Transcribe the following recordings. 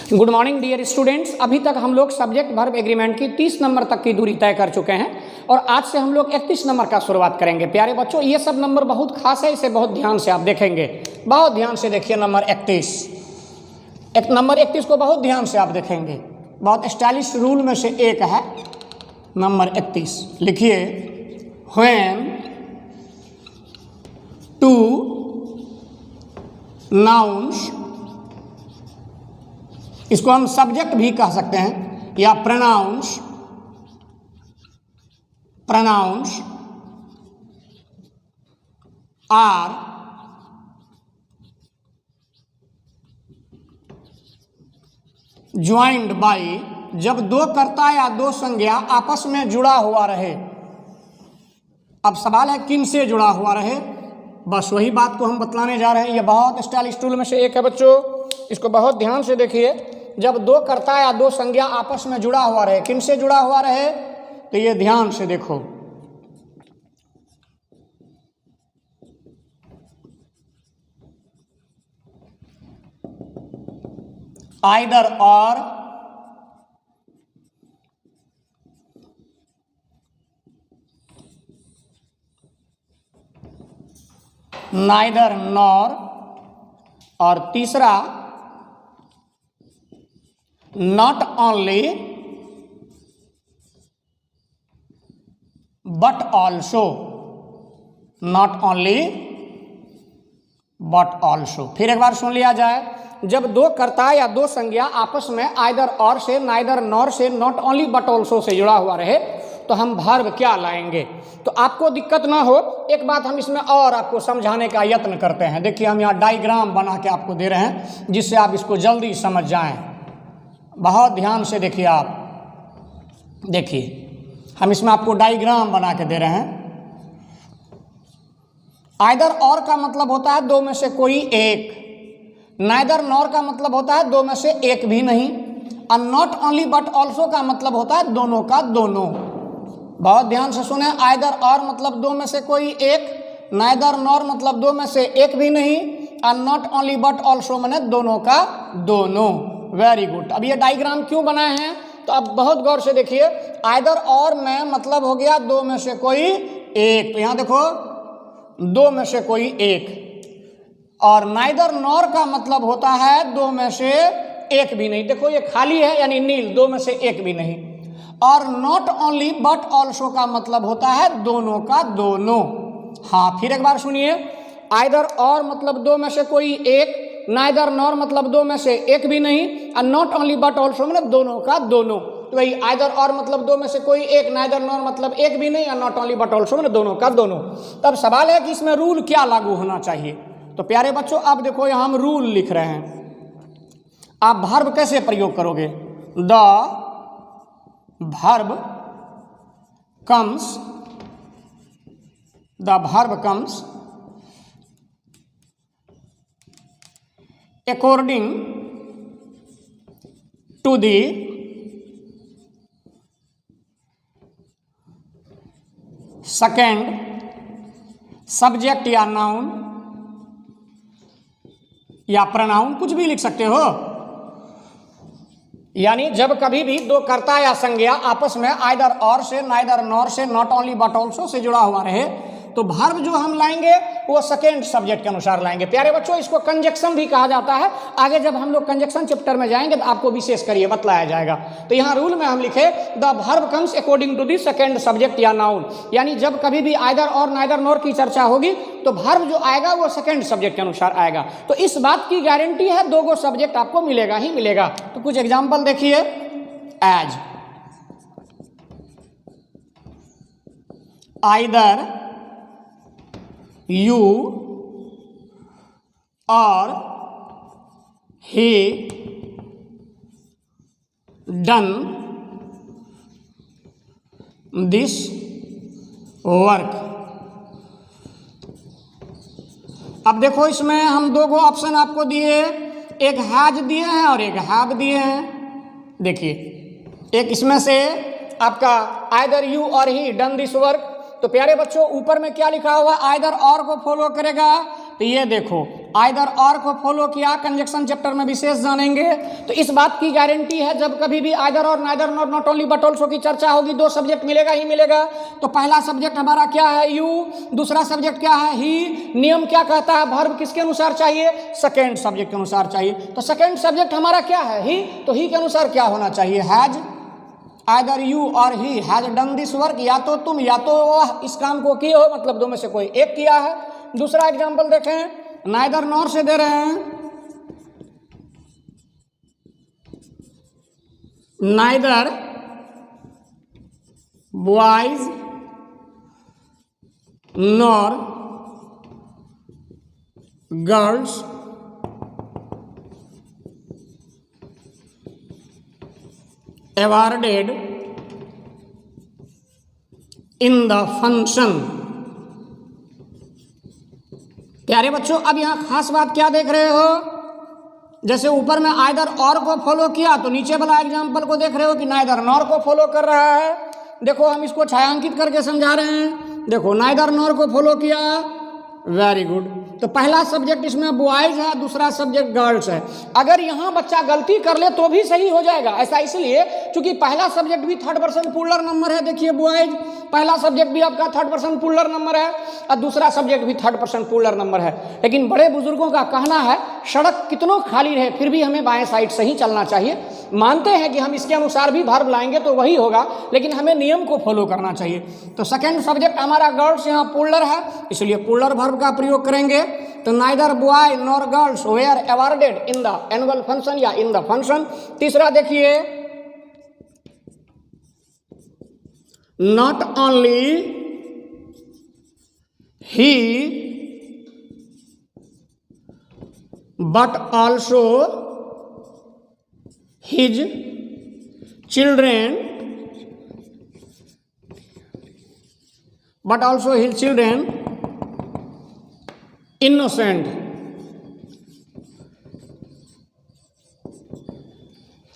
Good morning dear students. अभी तक हम लोग सब्जेक्ट वर्ब एग्रीमेंट की 30 नंबर तक की दूरी तय कर चुके हैं और आज से हम लोग 31 नंबर का शुरुआत करेंगे। प्यारे बच्चों, ये सब नंबर बहुत खास है, इसे बहुत ध्यान से आप देखेंगे। बहुत ध्यान से देखिए नंबर 31। नंबर 31 को बहुत ध्यान से आप देखेंगे। बहुत स्टाइलिश रूल में से एक है नंबर 31। लिखिए, व्हेन टू नाउन्स, इसको हम सब्जेक्ट भी कह सकते हैं, या प्रोनाउंस आर ज्वाइंड बाई, जब दो कर्ता या दो संज्ञा आपस में जुड़ा हुआ रहे। अब सवाल है किन से जुड़ा हुआ रहे, बस वही बात को हम बतलाने जा रहे हैं। ये बहुत स्टाइलिश टूल में से एक है बच्चों, इसको बहुत ध्यान से देखिए। जब दो कर्ता या दो संज्ञा आपस में जुड़ा हुआ रहे, किन से जुड़ा हुआ रहे, तो ये ध्यान से देखो। आइदर और, नाइदर नॉर, और तीसरा not only but also. Not only but also. फिर एक बार सुन लिया जाए। जब दो कर्ता या दो संज्ञा आपस में आइदर और से, नाइदर नॉर से, not only but also say जुड़ा हुआ रहे, तो हम वर्ब क्या लाएंगे। तो आपको दिक्कत ना हो, एक बात हम इसमें और आपको समझाने का यत्न करते हैं। देखिए, हम यहाँ डायग्राम बना के आपको दे रहे हैं जिससे आप इसको जल्दी समझ जाएं। बहुत ध्यान से देखिए आप। देखिए, हम इसमें आपको डायग्राम बना के दे रहे हैं। आइदर और का मतलब होता है दो में से कोई एक। नाइदर नॉर का मतलब होता है दो में से एक भी नहीं। और नॉट ओनली बट ऑल्सो का मतलब होता है दोनों का दोनों। बहुत ध्यान से सुने। आइदर और मतलब दो में से कोई एक, नाइदर नॉर मतलब दो में से एक भी नहीं, और नॉट ओनली बट ऑल्सो माने दोनों का दोनों। Very good. अब ये डायग्राम क्यों बनाए हैं, तो अब बहुत गौर से देखिए। आइदर और में मतलब हो गया दो में से कोई एक, तो यहां देखो दो में से कोई एक। और नाइदर नॉर का मतलब होता है दो में से एक भी नहीं। देखो ये खाली है यानी नील, दो में से एक भी नहीं। और नॉट ओनली बट ऑल्सो का मतलब होता है दोनों का दोनों। हाँ, फिर एक बार सुनिए। आइदर और मतलब दो में से कोई एक, नाइदर नॉर मतलब दो में से एक भी नहीं, और नॉट ओनली बट ऑल्सो मतलब दोनों का दोनों। तो वही आइदर और मतलब दो में से कोई एक, नाइदर नॉर मतलब एक भी नहीं, और नॉट ओनली बट ऑल्सो मतलब दोनों का दोनों। तब सवाल है कि इसमें रूल क्या लागू होना चाहिए। तो प्यारे बच्चों, अब देखो यहाँ हम रूल लिख रहे हैं। आप वर्ब कैसे प्रयोग करोगे। The verb comes according to the second subject या नाउन या प्रोनाउन, कुछ भी लिख सकते हो। यानी जब कभी भी दो कर्ता या संज्ञा आपस में आइदर और से, नाइदर नॉर से, not only but also say जुड़ा हुआ रहे, तो वर्ब जो हम लाएंगे वो सेकेंड सब्जेक्ट के अनुसार लाएंगे। प्यारे बच्चों, इसको कंजक्शन भी कहा जाता है। आगे जब हम लोग कंजक्शन चैप्टर में जाएंगे तो आपको विशेष करिए बतलाया जाएगा। तो यहाँ रूल में हम लिखे the verb comes according to the second subject या नाउन। यानी जब कभी भी आइदर और, नाइदर नॉर की चर्चा होगी तो वर्ब जो आएगा वो सेकेंड सब्जेक्ट के अनुसार आएगा। तो इस बात की गारंटी है दो गो सब्जेक्ट आपको मिलेगा ही मिलेगा। तो कुछ एग्जाम्पल देखिए। As, either you or he done this work। अब देखो, इसमें हम दो गो ऑप्शन आपको दिए, एक हैज दिए हैं और एक हैव दिए हैं। देखिए, एक इसमें से आपका आइदर यू और ही डन दिस वर्क। तो प्यारे बच्चों, ऊपर में क्या लिखा हुआ है, आइदर और को फॉलो करेगा। तो ये देखो, आइदर और को फॉलो किया, कंजक्शन चैप्टर में विशेष जानेंगे। तो इस बात की गारंटी है जब कभी भी आइदर और neither not only but also की चर्चा होगी, दो सब्जेक्ट मिलेगा ही मिलेगा। तो पहला सब्जेक्ट हमारा क्या है, यू, दूसरा सब्जेक्ट क्या है, ही। नियम क्या कहता है, वर्ब किसके अनुसार चाहिए, सेकेंड सब्जेक्ट के अनुसार चाहिए। तो सेकेंड सब्जेक्ट हमारा क्या है, ही, तो ही के अनुसार क्या होना चाहिए, हैज। आइदर यू और he has done this work, या तो तुम या तो वह इस काम को किए हो, मतलब दो में से कोई एक किया है। दूसरा एग्जाम्पल देखें, नाइदर नॉर से दे रहे हैं, neither boys nor girls awarded in the function। प्यारे बच्चों, अब यहां खास बात क्या देख रहे हो, जैसे ऊपर में आइदर और को फॉलो किया, तो नीचे वाला एग्जाम्पल को देख रहे हो कि नाइदर नॉर को फॉलो कर रहा है। देखो हम इसको छायांकित करके समझा रहे हैं। देखो नाइदर नॉर को फॉलो किया, वेरी गुड। तो पहला सब्जेक्ट इसमें बॉयज है, दूसरा सब्जेक्ट गर्ल्स है। अगर यहाँ बच्चा गलती कर ले तो भी सही हो जाएगा। ऐसा इसलिए क्योंकि पहला सब्जेक्ट भी थर्ड पर्सन प्लूरल नंबर है। देखिए बॉयज, पहला सब्जेक्ट भी आपका थर्ड पर्सन प्लूरल नंबर है और दूसरा सब्जेक्ट भी थर्ड पर्सन प्लूरल नंबर है। लेकिन बड़े बुजुर्गों का कहना है सड़क कितनों खाली रहे फिर भी हमें बाएं साइड से ही चलना चाहिए। मानते हैं कि हम इसके अनुसार भी वर्ब लाएंगे तो वही होगा, लेकिन हमें नियम को फॉलो करना चाहिए। तो सेकेंड सब्जेक्ट हमारा गर्ल्स यहाँ प्लूरल है, इसलिए प्लूरल वर्ब का प्रयोग करेंगे। तो neither boy nor girls were awarded in the annual function या इन द फंक्शन। तीसरा देखिए, not only he but also his children, but also his children innocent।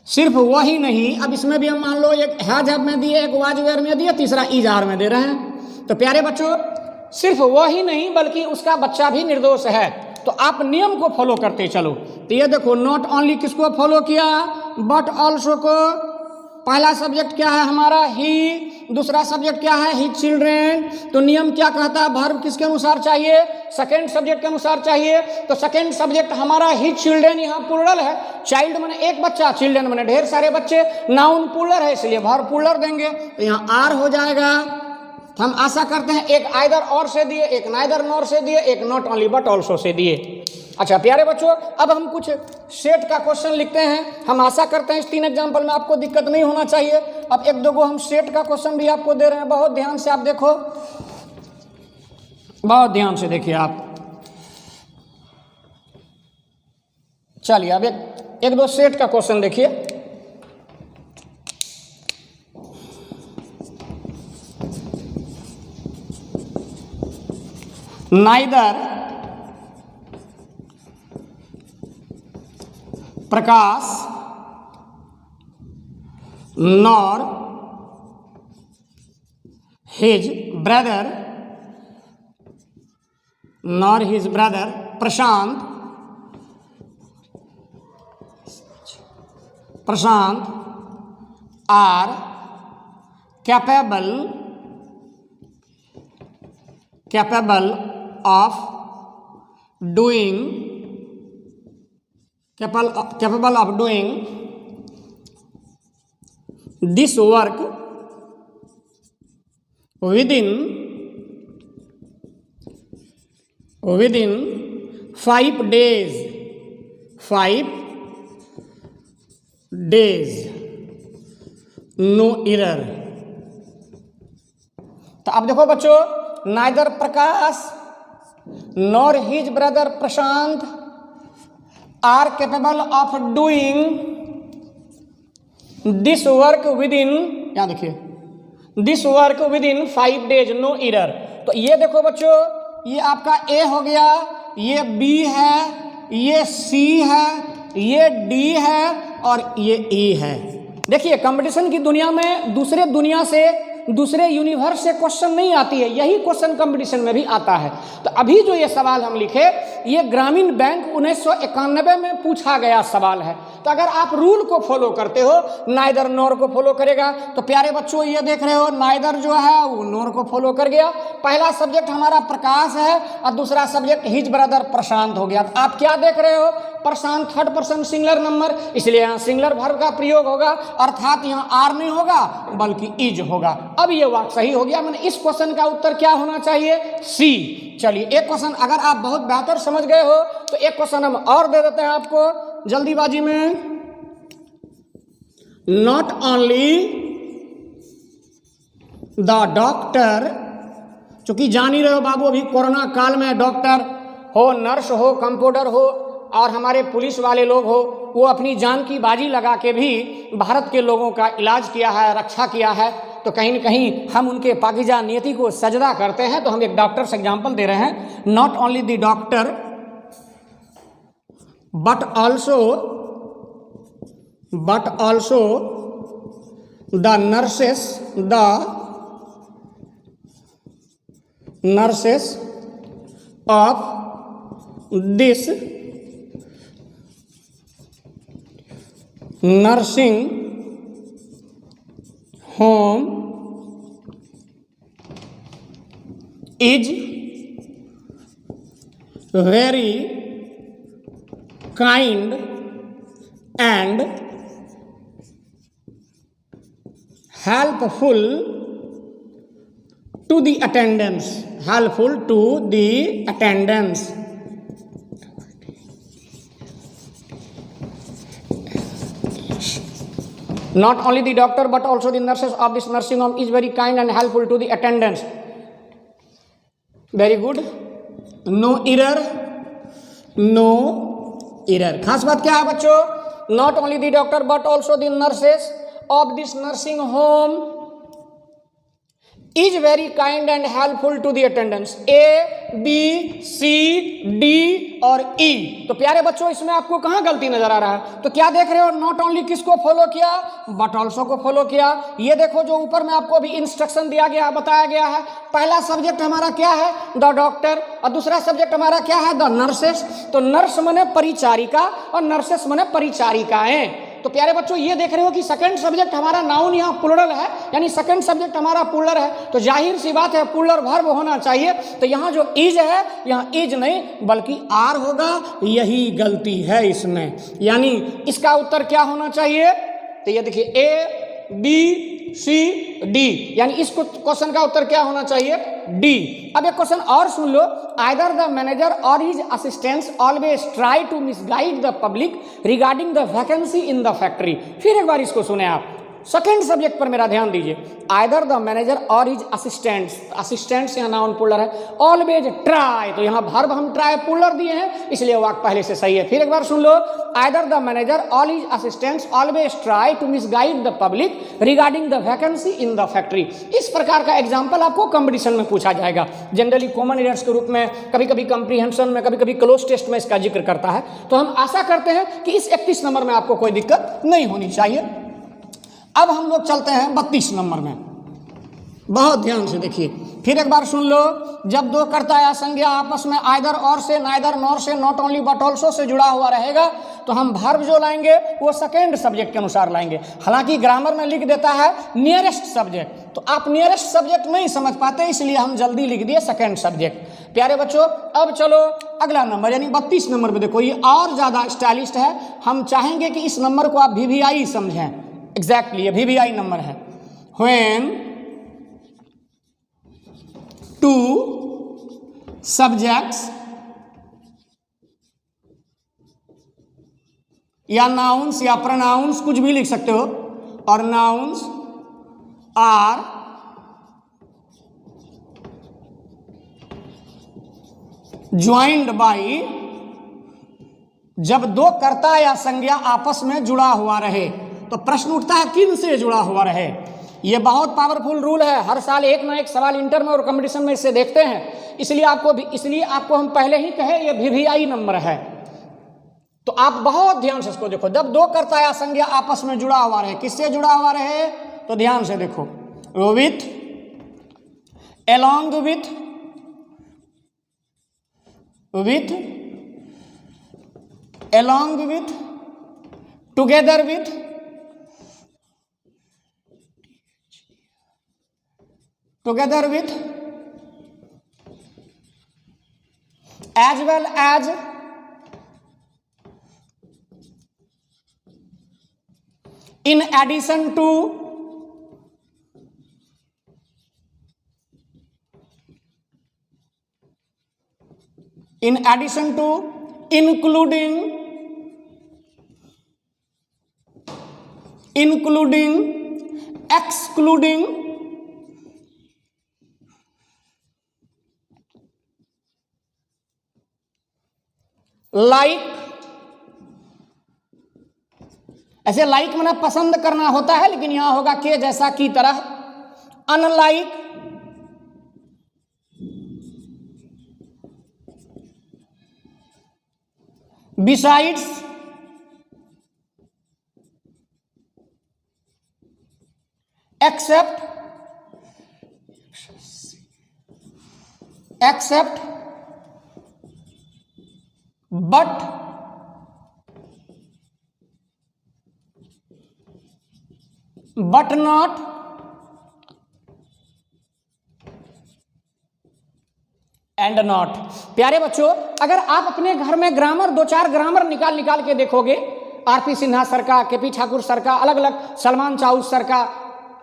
सिर्फ वही नहीं, अब इसमें भी हम मान लो एक हैज में दिए, एक वाज वेयर में दिए, तीसरा इज आर में दे रहे हैं। तो प्यारे बच्चों, सिर्फ वही नहीं बल्कि उसका बच्चा भी निर्दोष है। तो आप नियम को फॉलो करते चलो। तो ये देखो, नॉट ओनली किसको फॉलो किया, बट ऑल्सो को। पहला सब्जेक्ट क्या है हमारा, ही, दूसरा सब्जेक्ट क्या है, हिज चिल्ड्रेन। तो नियम क्या कहता है, वर्ब किसके अनुसार चाहिए, सेकेंड सब्जेक्ट के अनुसार चाहिए। तो सेकेंड सब्जेक्ट हमारा हिज चिल्ड्रेन, यहाँ प्लूरल है। चाइल्ड माने एक बच्चा, चिल्ड्रेन माने ढेर सारे बच्चे, नाउन प्लूरल है इसलिए वर्ब प्लूरल देंगे। तो यहाँ आर हो जाएगा। तो हम आशा करते हैं एक आइदर और से दिए, एक नाइदर नॉर से दिए, एक not only but also say दिए। अच्छा प्यारे बच्चों, अब हम कुछ सेट का क्वेश्चन लिखते हैं। हम आशा करते हैं इस 3 एग्जाम्पल में आपको दिक्कत नहीं होना चाहिए। अब 1-2 गो हम सेट का क्वेश्चन भी आपको दे रहे हैं, बहुत ध्यान से आप देखो, बहुत ध्यान से देखिए आप। चलिए अब एक दो सेट का क्वेश्चन देखिए। Neither Prakash nor his brother Prashant are capable of doing this work within 5 days, no error। तो अब देखो बच्चों, neither Prakash nor his brother Prashant are capable of doing this work within, यहाँ देखिए, this work within 5 days, no error. तो ये देखो बच्चों, ये आपका ए हो गया, ये बी है, ये सी है, ये डी है और ये ई है। देखिए कंपटीशन की दुनिया में दूसरे दुनिया से दूसरे यूनिवर्स से क्वेश्चन नहीं आती है, यही क्वेश्चन कंपटीशन में भी आता है। तो अभी जो ये सवाल हम लिखे, ये ग्रामीण बैंक 1991 में पूछा गया सवाल है। तो अगर आप रूल को फॉलो करते हो, नाइदर नॉर को फॉलो करेगा। तो प्यारे बच्चों ये देख रहे हो, नाइदर जो है वो नॉर को फॉलो कर गया। पहला सब्जेक्ट हमारा प्रकाश है और दूसरा सब्जेक्ट हिज ब्रदर प्रशांत हो गया। आप क्या देख रहे हो, प्रशांत थर्ड पर्सन सिंगुलर नंबर, इसलिए यहाँ सिंगुलर वर्ब का प्रयोग होगा, अर्थात यहाँ आर नहीं होगा बल्कि इज होगा। अब ये वाक्य सही हो गया। मैंने इस क्वेश्चन का उत्तर क्या होना चाहिए, सी। चलिए एक क्वेश्चन अगर आप बहुत बेहतर समझ गए हो तो एक क्वेश्चन हम और दे देते हैं आपको जल्दीबाजी में। नॉट ओनली द डॉक्टर, चूंकि जान ही रहे हो बाबू अभी कोरोना काल में डॉक्टर हो, नर्स हो, कंपाउंडर हो और हमारे पुलिस वाले लोग हो, वो अपनी जान की बाजी लगा के भी भारत के लोगों का इलाज किया है, रक्षा किया है। तो कहीं न कहीं हम उनके पाकीज़ा नियति को सजदा करते हैं। तो हम एक डॉक्टर से एग्जाम्पल दे रहे हैं। Not only the doctor but also the nurses of this nursing home is very kind and helpful to the attendants. Not only the doctor but also the nurses of this nursing home is very kind and helpful to the attendants. Very good. No error. खास बात क्या है बच्चों, not only the doctor but also the nurses of this nursing home is very kind and helpful to the attendants. A, B, C, D और E। तो प्यारे बच्चों इसमें आपको कहाँ गलती नजर आ रहा है, तो क्या देख रहे हो, नॉट ओनली किसको फॉलो किया, बट ऑल्सो को फॉलो किया। ये देखो जो ऊपर में आपको अभी इंस्ट्रक्शन दिया गया, बताया गया है, पहला सब्जेक्ट हमारा क्या है, द डॉक्टर, और दूसरा सब्जेक्ट हमारा क्या है, द नर्सेस। तो नर्स मने परिचारिका और नर्सेस मने परिचारिकाएं। तो प्यारे बच्चों ये देख रहे हो कि सेकंड सब्जेक्ट हमारा नाउन यहाँ प्लूरल है, यानी सेकंड सब्जेक्ट हमारा प्लूरल है। तो जाहिर सी बात है प्लूरल वर्ब होना चाहिए। तो यहाँ जो इज है, यहाँ इज नहीं बल्कि आर होगा, यही गलती है इसमें। यानी इसका उत्तर क्या होना चाहिए, तो ये देखिए ए, बी, सी, डी, यानी इस क्वेश्चन का उत्तर क्या होना चाहिए, डी। अब एक क्वेश्चन और सुन लो। आइदर द मैनेजर और his assistants always try to misguide the public regarding the vacancy in the factory. फिर एक बार इसको सुने आप, सेकेंड सब्जेक्ट पर मेरा ध्यान दीजिए। आइदर द मैनेजर और हिज असिस्टेंट्स यहाँ नाउन प्लूरल है, ऑलवेज ट्राई, तो यहाँ वर्ब हम ट्राई प्लूरल दिए हैं, इसलिए वाक्य पहले से सही है। फिर एक बार सुन लो, आइदर द मैनेजर और his assistants always try to misguide the public regarding the vacancy in the factory. इस प्रकार का एग्जाम्पल आपको कंपटीशन में पूछा जाएगा, जनरली कॉमन एरर्स के रूप में, कभी कभी कंप्रीहेंशन में, कभी कभी क्लोज टेस्ट में इसका जिक्र करता है। तो हम आशा करते हैं कि इस 31 नंबर में आपको कोई दिक्कत नहीं होनी चाहिए। अब हम लोग चलते हैं 32 नंबर में, बहुत ध्यान से देखिए। फिर एक बार सुन लो, जब दो कर्ता या संज्ञा आपस में आइदर और से, नाइदर नॉर से, not only but also say जुड़ा हुआ रहेगा तो हम वर्ब जो लाएंगे वो सेकेंड सब्जेक्ट के अनुसार लाएंगे। हालांकि ग्रामर में लिख देता है नियरेस्ट सब्जेक्ट, तो आप नियरेस्ट सब्जेक्ट नहीं समझ पाते, इसलिए हम जल्दी लिख दिए सेकेंड सब्जेक्ट। प्यारे बच्चों अब चलो अगला नंबर यानी 32 नंबर में देखो, ये और ज़्यादा स्टाइलिस्ट है। हम चाहेंगे कि इस नंबर को आप VVI समझें। एग्जैक्टली ये VVI नंबर है। व्हेन टू सब्जेक्ट्स या नाउन्स या प्रोनाउंस, कुछ भी लिख सकते हो, और नाउन्स आर ज्वाइंड बाई, जब दो कर्ता या संज्ञा आपस में जुड़ा हुआ रहे, तो प्रश्न उठता है किन से जुड़ा हुआ रहे। ये बहुत पावरफुल रूल है, हर साल एक ना एक सवाल इंटर में और कंपटीशन में इससे देखते हैं, इसलिए आपको हम पहले ही कहे ये VVI नंबर है। तो आप बहुत ध्यान से इसको देखो, जब दो कर्ता या संज्ञा आपस में जुड़ा हुआ रहे, किससे जुड़ा हुआ रहे, तो ध्यान से देखो, with, along with, along with, together with, together with, as well as, in addition to, in addition to, including, including, excluding, like, ऐसे लाइक मैंने पसंद करना होता है, लेकिन यहां होगा के जैसा की तरह, unlike, besides, except, except, but, but not, and not. प्यारे बच्चों, अगर आप अपने घर में ग्रामर, दो चार ग्रामर निकाल के देखोगे, आरपी सिन्हा सर का, केपी ठाकुर सर का, अलग अलग सलमान चाउस सर का,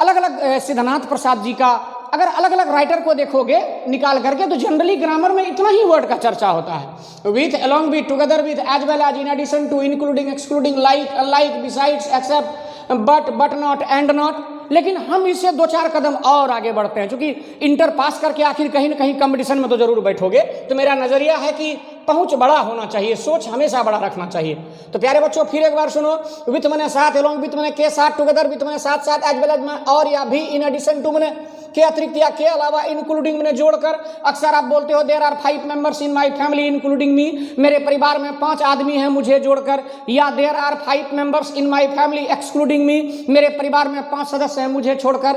अलग अलग सिद्धानाथ प्रसाद जी का, अगर अलग अलग राइटर को देखोगे निकाल करके, तो जनरली ग्रामर में इतना ही वर्ड का चर्चा होता है। With, along with, together with, as well as, in addition to, including, excluding, like, unlike, besides, except, but, but not, and not. लेकिन हम इससे दो चार कदम और आगे बढ़ते हैं, क्योंकि इंटर पास करके आखिर कहीं ना कहीं कंपटीशन में तो जरूर बैठोगे, तो मेरा नजरिया है कि पहुंच बड़ा होना चाहिए, सोच हमेशा बड़ा रखना चाहिए। तो प्यारे बच्चों, फिर एक बार सुनो, विथ मैंने साथ, एलोंग विथ मैंने के साथ, टुगेदर विथ मैंने साथ साथ, एज वेल एज में और या भी, इन एडिशन टू मैंने के अतिरिक्त या के अलावा, इंक्लूडिंग मैंने जोड़कर। अक्सर आप बोलते हो there are 5 members in my family including me, मेरे परिवार में 5 आदमी हैं मुझे जोड़कर, या there are 5 members in my family excluding me, मेरे परिवार में 5 सदस्य हैं मुझे छोड़कर।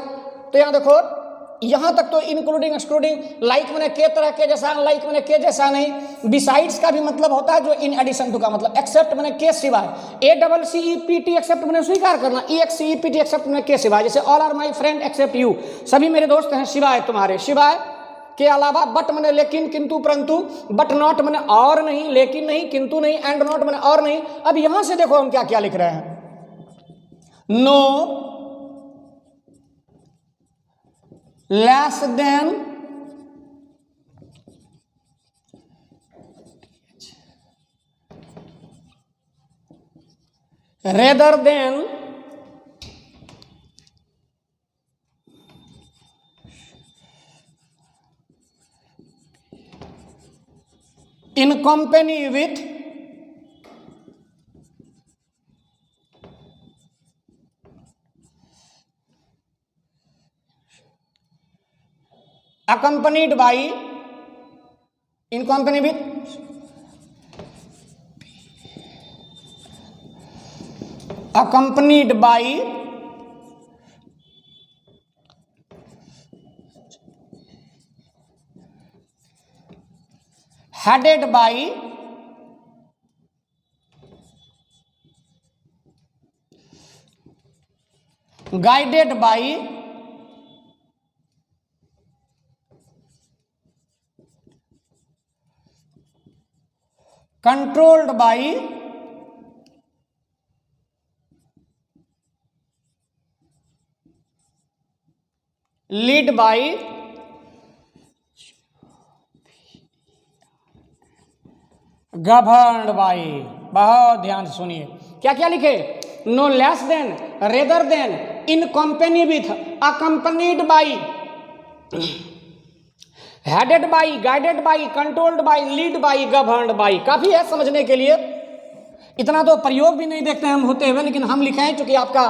तो यहाँ देखो, यहां तक तो इंक्लूडिंग, एक्सक्लूडिंग, लाइक मैंने के तरह के जैसा, लाइक मैंने के जैसा नहीं, बिसाइड्स का भी मतलब होता है जो इन एडिशन टू का मतलब, एक्सेप्ट मैंने के सिवाय, ACCEPT एक्सेप्ट मैंने स्वीकार करना, EXCEPT एक्सेप्ट मैंने के सिवाय, जैसे all are my friend except you, सभी मेरे दोस्त हैं सिवाय तुम्हारे, सिवाय के अलावा, बट मैंने लेकिन, किंतु, परंतु, बट नॉट मैंने और नहीं, लेकिन नहीं, किंतु नहीं, एंड नॉट मैंने और नहीं। अब यहां से देखो हम क्या क्या लिख रहे हैं, no less than, rather than, in company with, accompanied by, in company with, accompanied by, headed by, guided by, controlled by, lead by, governed by. बहुत ध्यान से सुनिए, क्या क्या लिखे, no less than, rather than, in company with, accompanied by, headed by, guided by, controlled by, lead by, governed by. काफी है समझने के लिए, इतना तो प्रयोग भी नहीं देखते हम होते हुए, लेकिन हम लिखे हैं क्योंकि आपका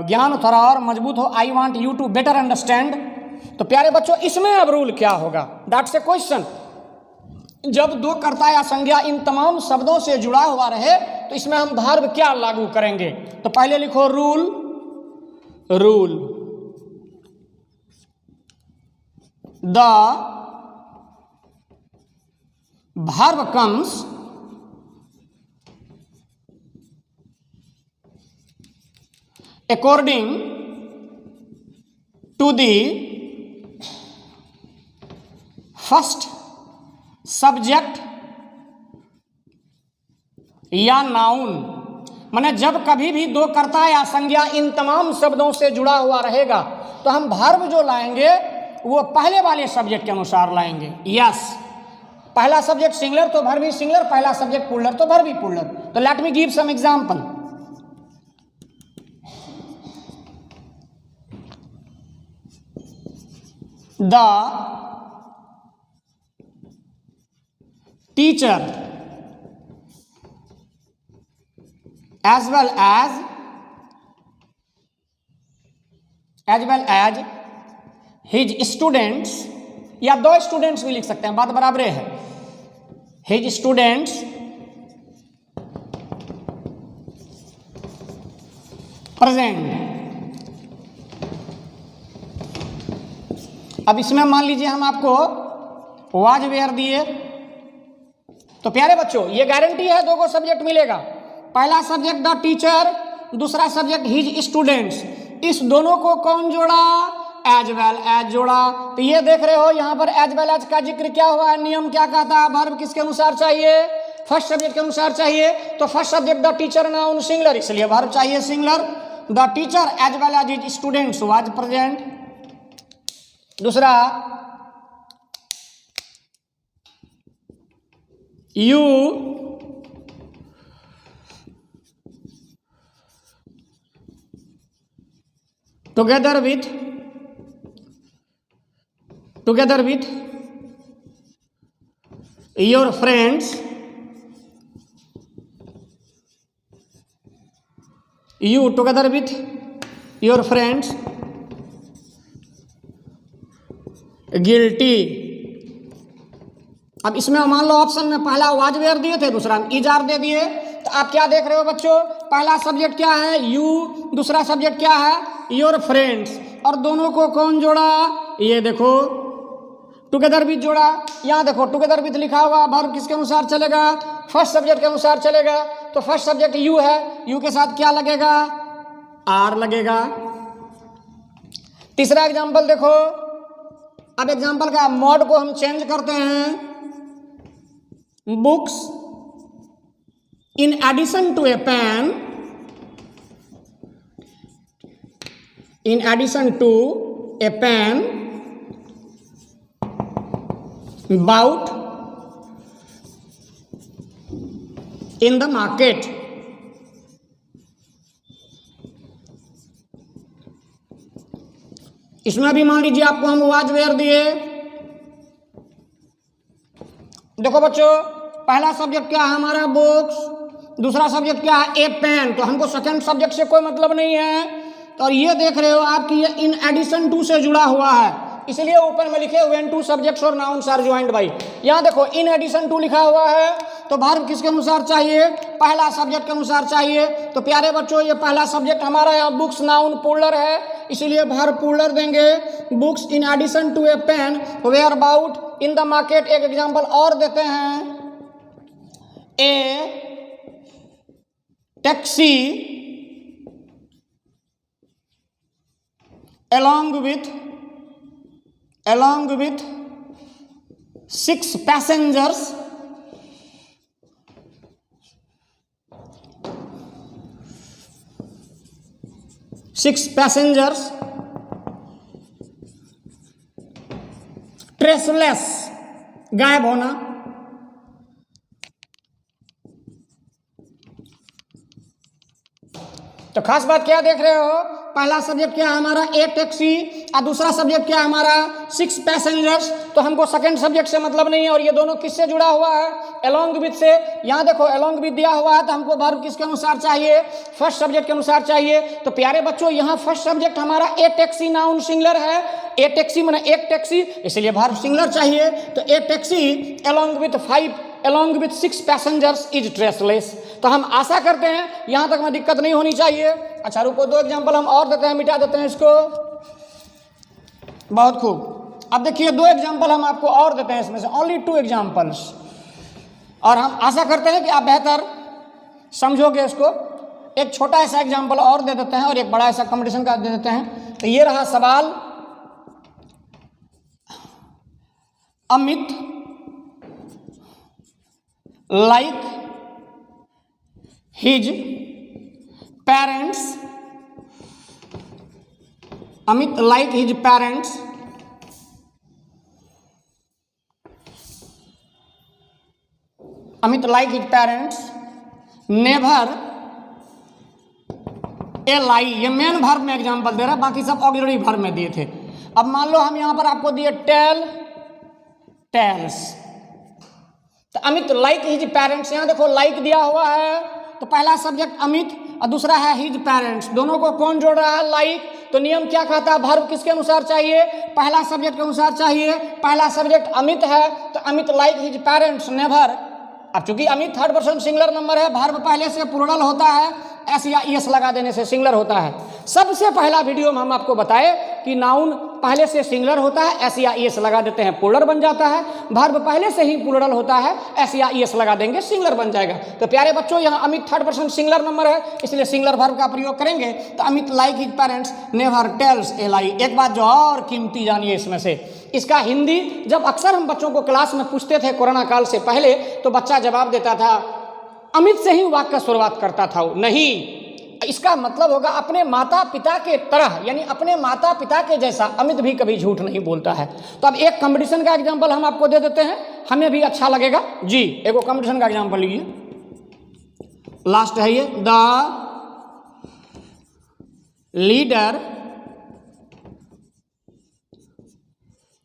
ज्ञान थोड़ा और मजबूत हो। I want you to better understand. तो प्यारे बच्चों, इसमें अब रूल क्या होगा, दैट्स ए क्वेश्चन। जब दो कर्ता या संज्ञा इन तमाम शब्दों से जुड़ा हुआ रहे तो इसमें हम वर्ब क्या लागू करेंगे। तो पहले लिखो rule, rule. The verb comes according to the first subject या नाउन। माने जब कभी भी दो कर्ता या संज्ञा इन तमाम शब्दों से जुड़ा हुआ रहेगा तो हम वर्ब जो लाएंगे वो पहले वाले सब्जेक्ट के अनुसार लाएंगे। यस, पहला सब्जेक्ट सिंगुलर तो वर्ब भी सिंगुलर, पहला सब्जेक्ट प्लूरल तो वर्ब भी प्लूरल। तो let me give some example. The teacher as well as his students, या दो स्टूडेंट्स भी लिख सकते हैं, बात बराबर है। his students present। अब इसमें मान लीजिए हम आपको वाज वेयर दिए, तो प्यारे बच्चों ये गारंटी है दो को सब्जेक्ट मिलेगा। पहला सब्जेक्ट द टीचर, दूसरा सब्जेक्ट हिज स्टूडेंट्स। इस दोनों को कौन जोड़ा? एज वेल एज जोड़ा। तो ये देख रहे हो यहाँ पर एज वेल एज का जिक्र क्या हुआ है, नियम क्या कहता है, वर्ब किसके अनुसार चाहिए? फर्स्ट सब्जेक्ट के अनुसार चाहिए। तो first subject the teacher noun singular, इसलिए वर्ब चाहिए singular. The teacher as well as his students was present. दूसरा you together with your friends, you together with your friends guilty। अब इसमें मान लो ऑप्शन में पहला वाज वेयर दिए थे, दूसरा इज आर दे दिए। तो आप क्या देख रहे हो बच्चों, पहला सब्जेक्ट क्या है? यू, दूसरा सब्जेक्ट क्या है? Your friends. और दोनों को कौन जोड़ा? ये देखो टुगेदर विथ जोड़ा। यहाँ देखो टुगेदर विथ लिखा हुआ, वर्ब किसके अनुसार चलेगा? फर्स्ट सब्जेक्ट के अनुसार चलेगा। तो फर्स्ट सब्जेक्ट यू है, यू के साथ क्या लगेगा? आर लगेगा। तीसरा एग्जाम्पल देखो। अब एग्जाम्पल का मोड को हम चेंज करते हैं। Books in addition to a pen, bought in the market। इसमें भी मान लीजिए आपको हम वाज वेयर दिए। देखो बच्चों पहला सब्जेक्ट क्या है हमारा? बुक्स। दूसरा सब्जेक्ट क्या है? ए पेन। तो हमको सेकंड सब्जेक्ट से कोई मतलब नहीं है। तो ये देख रहे हो आपकी ये इन एडिशन टू से जुड़ा हुआ है, इसलिए ऊपर में लिखे व्हेन टू सब्जेक्ट्स और नाउन्स आर ज्वाइंड बाय। यहाँ देखो इन एडिशन टू लिखा हुआ है, तो वर्ब किसके अनुसार चाहिए? पहला सब्जेक्ट के अनुसार चाहिए। तो प्यारे बच्चों ये पहला सब्जेक्ट हमारा यहाँ बुक्स नाउन प्लूरल है, इसलिए वर्ब प्लूरल देंगे। Books in addition to a pen were bought in the market. एक एग्जाम्पल और देते हैं। A taxi along with 6 passengers traceless, गायब होना। तो खास बात क्या देख रहे हो? पहला सब्जेक्ट क्या है हमारा? ए टैक्सी। और दूसरा सब्जेक्ट क्या है हमारा? 6 पैसेंजर्स। तो हमको सेकंड सब्जेक्ट से मतलब नहीं है। और ये दोनों किससे जुड़ा हुआ है? अलोंग विथ से। यहाँ देखो अलोंग विथ दिया हुआ है, तो हमको वर्ब किसके अनुसार चाहिए? फर्स्ट सब्जेक्ट के अनुसार चाहिए। तो प्यारे बच्चों यहाँ फर्स्ट सब्जेक्ट हमारा ए टैक्सी नाउन सिंगुलर है। ए टैक्सी माने एक टैक्सी, इसलिए वर्ब सिंगुलर चाहिए। तो ए taxi along with 6 passengers is traceless। तो हम आशा करते हैं यहाँ तक में दिक्कत नहीं होनी चाहिए। अच्छा रुको, 2 एग्जाम्पल हम और देते हैं, मिटा देते हैं इसको। बहुत खूब। अब देखिए 2 एग्जाम्पल हम आपको और देते हैं इसमें से, ओनली 2 एग्जाम्पल्स, और हम आशा करते हैं कि आप बेहतर समझोगे इसको। एक छोटा ऐसा एग्जाम्पल और दे देते हैं और एक बड़ा ऐसा कंपटीशन का दे देते हैं। तो ये रहा सवाल, Amit like his parents, Amit like his parents Amit like his parents never a lie. ये मेन वर्ब में एग्जांपल दे रहा है, बाकी सब ऑक्सिलरी वर्ब में दिए थे। अब मान लो हम यहां पर आपको दिए टेल, टेल्स, तो अमित लाइक हिज पेरेंट्स, यहां देखो लाइक दिया हुआ है, तो पहला सब्जेक्ट अमित और दूसरा है हिज पेरेंट्स, दोनों को कौन जोड़ रहा है? लाइक। तो नियम क्या कहता है? वर्ब किसके अनुसार चाहिए? पहला सब्जेक्ट के अनुसार चाहिए। पहला सब्जेक्ट अमित है, तो Amit like his parents never. अब चूंकि Amit third person singular number है, वर्ब पहले से प्लूरल होता है, एस या ईएस लगा देने से सिंगुलर होता है। सबसे पहला वीडियो में हम आपको बताए कि नाउन पहले से सिंगुलर होता है, एस या ईएस लगा देते हैं प्लूरल बन जाता है, वर्ब पहले से ही प्लूरल होता है, एस या ईएस लगा देंगे सिंगुलर बन जाएगा। तो प्यारे बच्चों यहाँ Amit third person singular number है, इसलिए सिंगुलर वर्ब का प्रयोग करेंगे। तो Amit like his parents never tells a lie. एक बात जो और कीमती जानिए इसमें से, इसका हिंदी जब अक्सर हम बच्चों को क्लास में पूछते थे कोरोना काल से पहले, तो बच्चा जवाब देता था अमित से ही वाक्य का शुरुआत करता था। नहीं, इसका मतलब होगा अपने माता पिता के तरह, यानी अपने माता पिता के जैसा अमित भी कभी झूठ नहीं बोलता है। तो अब एक कंपटीशन का एग्जांपल हम आपको दे देते हैं, हमें भी अच्छा लगेगा जी। एक कंपटीशन का एग्जांपल लीजिए, लास्ट है ये, the leader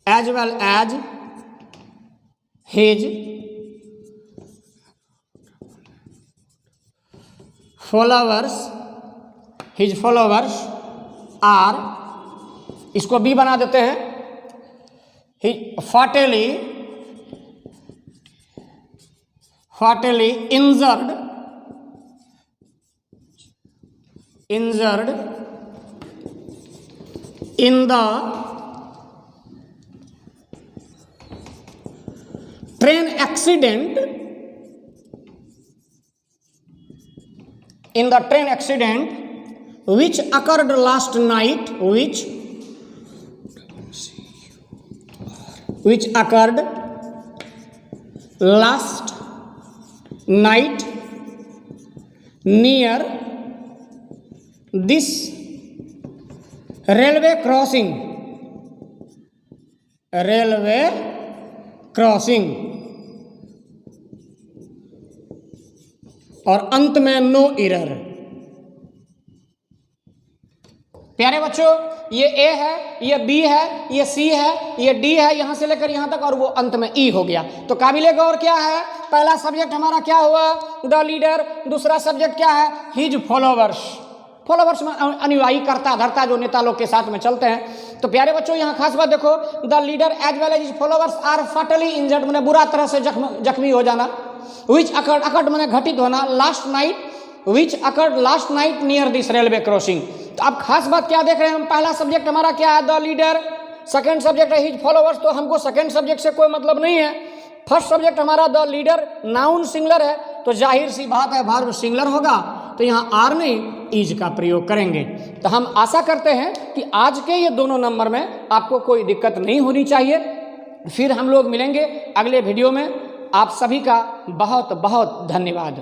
as well as his followers are, इसको बी बना देते हैं, fatally injured in the train accident, which occurred last night, which occurred last night near this railway crossing, और अंत में नो एरर। प्यारे बच्चों, ये ए है, ये बी है, ये सी है, ये डी है, यहां से लेकर यहां तक, और वो अंत में ई हो गया। तो काबिले गौर क्या है? पहला सब्जेक्ट हमारा क्या हुआ? The leader. दूसरा सब्जेक्ट क्या है? His followers. फॉलोवर्स में अनुयायी, करता धरता, जो नेता लोग के साथ में चलते हैं। तो प्यारे बच्चों यहाँ खास बात देखो, the leader as well as his followers are fatally injured, मैंने बुरा तरह से जख्मी हो जाना। विच अकर्ड मैंने घटित होना। Last night, which occurred last night near this railway crossing. तो अब खास बात क्या देख रहे हैं हम? पहला सब्जेक्ट हमारा क्या है? The leader. सेकंड सब्जेक्ट है हिज फॉलोवर्स, तो हमको सेकंड सब्जेक्ट से कोई मतलब नहीं है। फर्स्ट सब्जेक्ट हमारा द लीडर, नाउन सिंगुलर है, तो जाहिर सी बात है वर्ब सिंगुलर होगा, तो यहाँ आर नहीं इज का प्रयोग करेंगे। तो हम आशा करते हैं कि आज के ये दोनों नंबर में आपको कोई दिक्कत नहीं होनी चाहिए। फिर हम लोग मिलेंगे अगले वीडियो में। आप सभी का बहुत बहुत धन्यवाद।